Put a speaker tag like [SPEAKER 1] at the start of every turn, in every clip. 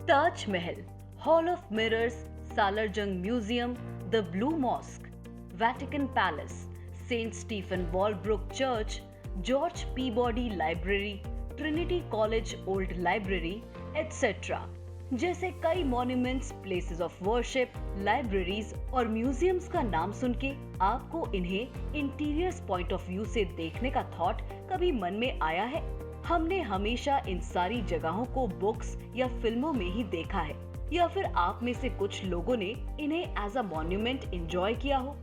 [SPEAKER 1] Taj Mahal, Hall of Mirrors, Salarjung Museum, the Blue Mosque, Vatican Palace, St. Stephen Walbrook Church, George Peabody Library, Trinity College Old Library, etc. जैसे कई monuments, places of worship, libraries और museums का नाम सुन के आपको इन्हें interiors point of view से देखने का थॉट कभी मन में आया है? हमने हमेशा इन सारी जगहों को बुक्स या फिल्मों में ही देखा है, या फिर आप में से कुछ लोगों ने इन्हें एज अ मॉन्यूमेंट एंजॉय किया हो।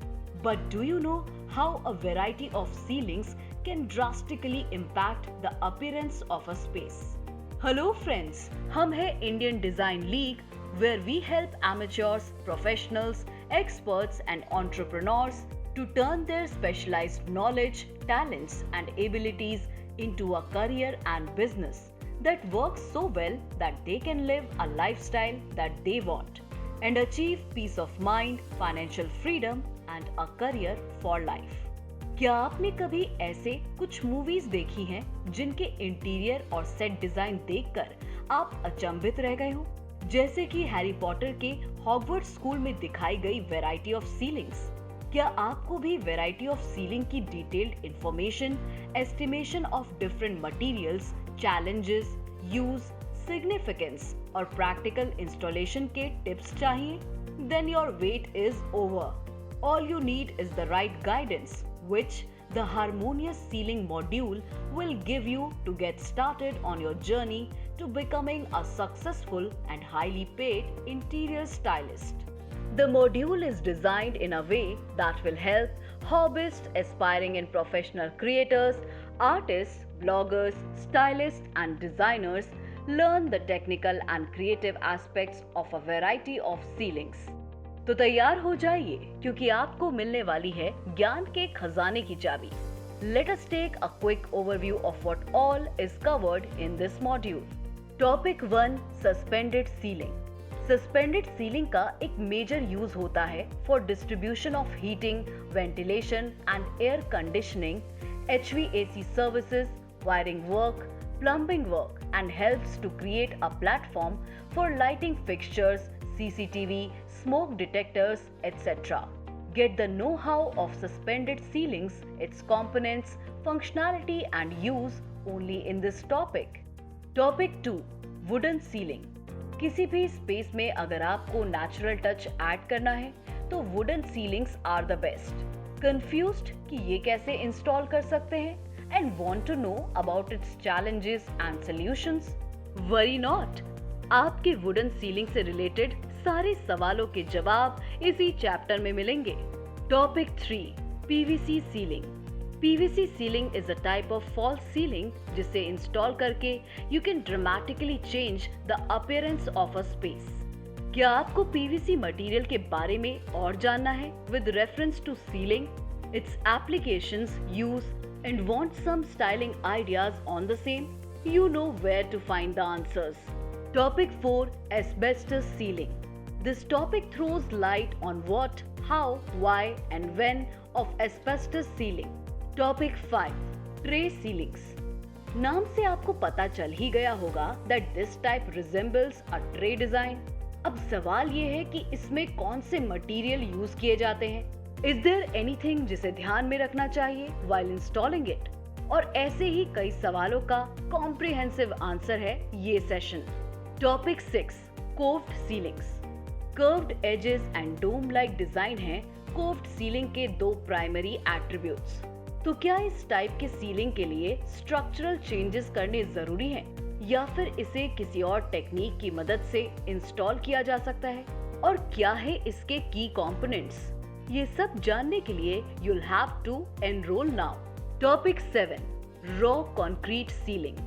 [SPEAKER 1] But do you know how a variety of ceilings can drastically impact the appearance of a space? Hello friends, हम हैं Indian design league, where we help amateurs, professionals, experts and entrepreneurs to turn their specialized knowledge, talents and abilities into a career and business that works so well that they can live a lifestyle that they want and achieve peace of mind, financial freedom and a career for life. क्या आपने कभी ऐसे कुछ movies देखी हैं जिनके interior और set design देखकर आप अचंभित रह गए हो? जैसे कि हैरी पॉटर के हॉगवर्ट्स स्कूल में दिखाई गई वैरायटी ऑफ सीलिंग्स। क्या आपको भी वैरायटी ऑफ सीलिंग की detailed information, estimation of different materials, challenges, use, significance और प्रैक्टिकल इंस्टॉलेशन के टिप्स चाहिए? Then your wait is over. All you need is the right guidance, which the Harmonious Ceiling module will give you to get started on your journey to becoming a successful and highly paid interior stylist. The module is designed in a way that will help hobbyists, aspiring and professional creators, artists, bloggers, stylists and designers learn the technical and creative aspects of a variety of ceilings. तो तैयार हो जाइए, क्योंकि आपको मिलने वाली है ज्ञान के खजाने की चाबी। Let us take a quick overview of what all is covered in this module. Topic 1: Suspended Ceiling. Suspended ceiling का एक मेजर यूज होता है for distribution of heating, ventilation and air conditioning, HVAC services, wiring work, plumbing work and helps to create a platform for lighting fixtures, CCTV, smoke detectors, etc. Get the know-how of suspended ceilings, its components, functionality and use only in this topic. Topic 2: Wooden Ceiling. किसी भी space में अगर आपको natural touch add करना है तो wooden ceilings are the best. Confused कि ये कैसे इंस्टॉल कर सकते हैं and want to know about its challenges and solutions? Worry not, आपके वुडन सीलिंग से रिलेटेड सारे सवालों के जवाब इसी चैप्टर में मिलेंगे। Topic 3: PVC ceiling. PVC ceiling is a type of false ceiling जिसे इंस्टॉल करके you can dramatically change the appearance of a space. क्या आपको पीवीसी मटेरियल के बारे में और जानना है with reference to ceiling, its applications, use and want some styling ideas on the same? You know where to find the answers. Topic 4: Asbestos Ceiling. This topic throws light on what, how, why and when of asbestos ceiling. Topic 5: Tray Ceilings. नाम से आपको पता चल ही गया होगा that this type resembles a tray design. अब सवाल ये है कि इसमें कौन से मटेरियल यूज किए जाते हैं? Is there anything जिसे ध्यान में रखना चाहिए while installing it? और ऐसे ही कई सवालों का कॉम्प्रिहेंसिव आंसर है ये session. Topic 6: coved ceilings. Curved edges and dome like design है कोव्ड सीलिंग के दो प्राइमरी एट्रीब्यूट्स। तो क्या इस टाइप के सीलिंग के लिए स्ट्रक्चरल चेंजेस करने जरूरी हैं या फिर इसे किसी और टेक्निक की मदद से इंस्टॉल किया जा सकता है? और क्या है इसके की कंपोनेंट्स? ये सब जानने के लिए you'll have to enroll now. Topic 7: raw concrete ceiling.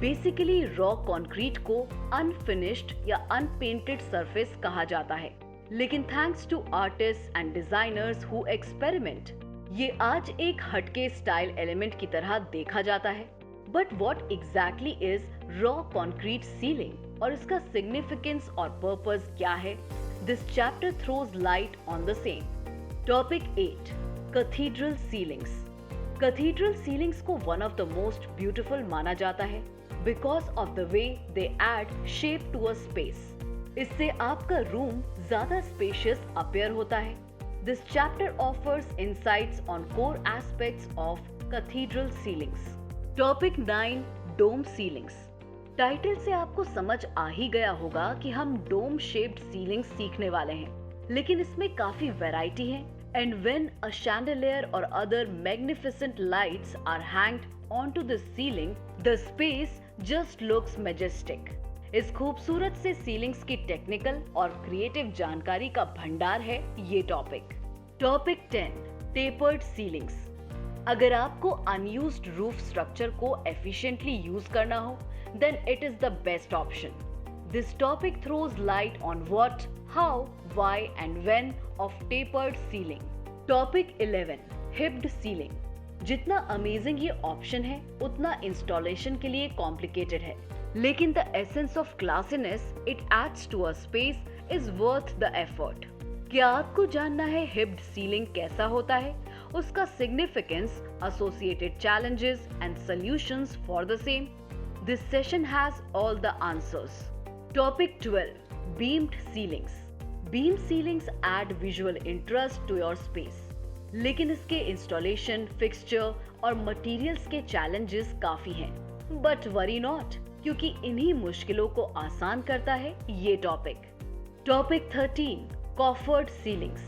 [SPEAKER 1] Basically raw concrete को अनफिनिश्ड या अनपेंटेड सरफेस कहा जाता है, लेकिन thanks to artist and designers who experiment, ये आज एक हटके स्टाइल एलिमेंट की तरह देखा जाता है। But what exactly is raw concrete ceiling और इसका सिग्निफिकेंस और पर्पस क्या है? This chapter throws light on the same. Topic 8: cathedral ceilings. Cathedral ceilings को one of the most beautiful माना जाता है, because of the way they add shape to a space. इससे आपका रूम ज्यादा स्पेशियस अपीयर होता है. This chapter offers insights on core aspects of cathedral ceilings. Topic 9 Dome ceilings. Title से आपको समझ आ ही गया होगा कि हम डोम शेप्ड सीलिंग सीखने वाले हैं, लेकिन इसमें काफी वैरायटी है. एंड व्हेन अ chandelier और other magnificent lights are hanged onto the ceiling, the space just looks majestic. इस खूबसूरत से सीलिंग्स की टेक्निकल और क्रिएटिव जानकारी का भंडार है ये टॉपिक. Topic 10 tapered ceilings. अगर आपको अनयूज्ड रूफ स्ट्रक्चर को एफिशिएंटली यूज करना हो, then it is the best option. This topic throws light on what, how, why and when of tapered ceiling. Topic 11 hipped ceiling. जितना amazing ये option है, उतना installation के लिए कॉम्प्लिकेटेड है, लेकिन the essence of classiness it adds to a space is worth the effort. क्या आपको जानना है हिप्ड सीलिंग कैसा होता है, उसका significance, associated challenges and solutions for the same? This session has all the answers. Topic 12 beamed ceilings. Beam ceilings add visual interest to your space, लेकिन इसके इंस्टॉलेशन, फिक्सचर और मटेरियल्स के चैलेंजेस काफी हैं. बट वरी नॉट, क्योंकि इन्हीं मुश्किलों को आसान करता है ये topic. Topic 13 coffered ceilings.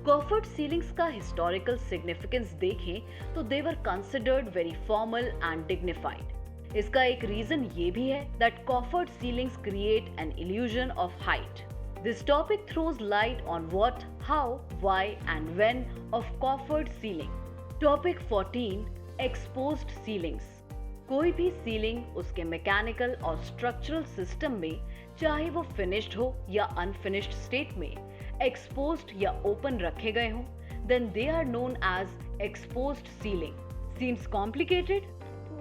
[SPEAKER 1] Coffered ceilings का हिस्टोरिकल सिग्निफिकेंस देखें तो they were considered very formal and dignified. इसका एक रीजन ये भी है that coffered ceilings create an illusion of height. This topic throws light on what, how, why and when of coffered ceiling. Topic 14 exposed ceilings. कोई भी ceiling उसके mechanical और structural system में, चाहे वो फिनिश्ड हो या अनफिनिश्ड स्टेट में, एक्सपोज्ड या ओपन रखे गए हों, then they are known as exposed ceiling. Seems complicated?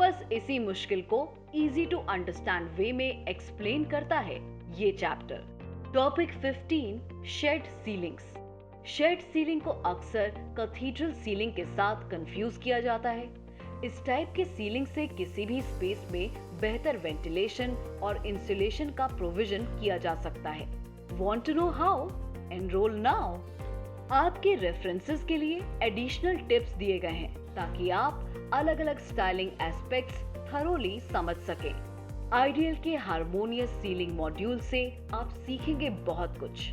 [SPEAKER 1] बस इसी मुश्किल को easy to understand वे में एक्सप्लेन करता है ये chapter. Topic 15 shed ceilings. Shed ceiling को अक्सर कैथेड्रल सीलिंग के साथ कंफ्यूज किया जाता है. इस टाइप के सीलिंग से किसी भी स्पेस में बेहतर वेंटिलेशन और इंसुलेशन का प्रोविजन किया जा सकता है. Want to know how? Enroll now. आपके रेफरेंसेस के लिए एडिशनल टिप्स दिए गए हैं ताकि आप अलग अलग स्टाइलिंग एस्पेक्ट्स थरोली समझ सकें. आइडियल के हार्मोनियस सीलिंग मॉड्यूल से आप सीखेंगे बहुत कुछ.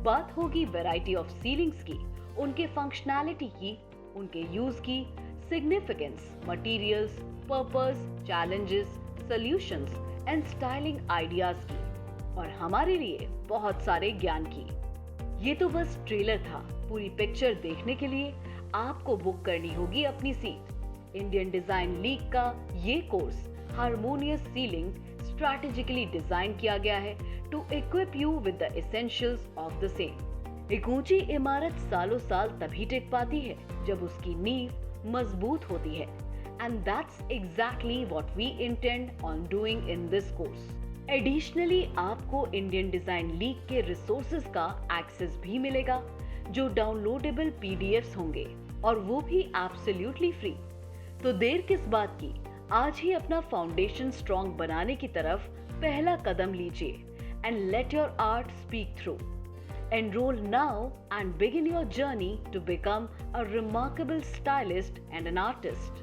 [SPEAKER 1] बात होगी वैरायटी ऑफ सीलिंग्स की, उनके फंक्शनैलिटी की, उनके यूज की, significance, materials, purpose, challenges, solutions and styling ideas की, और हमारे लिए बहुत सारे ज्ञान की. ये तो बस ट्रेलर था. पूरी पिक्चर देखने के लिए आपको बुक करनी होगी अपनी सीट. इंडियन डिजाइन लीग का ये course harmonious ceiling strategically design किया गया है to equip you with the essentials of the same. एक ऊंची इमारत सालों साल तभी टिक पाती है जब उसकी नींव मजबूत होती है, and that's exactly what we intend on doing in this course. Additionally आपको इंडियन डिजाइन लीग के रिसोर्सेज का एक्सेस भी मिलेगा, जो डाउनलोडेबल पीडीएफ्स होंगे, और वो भी एब्सोल्युटली फ्री. तो देर किस बात की, आज ही अपना फाउंडेशन स्ट्रॉन्ग बनाने की तरफ पहला कदम लीजिए and let your art speak through. Enroll now and begin your journey to become a remarkable stylist and an artist.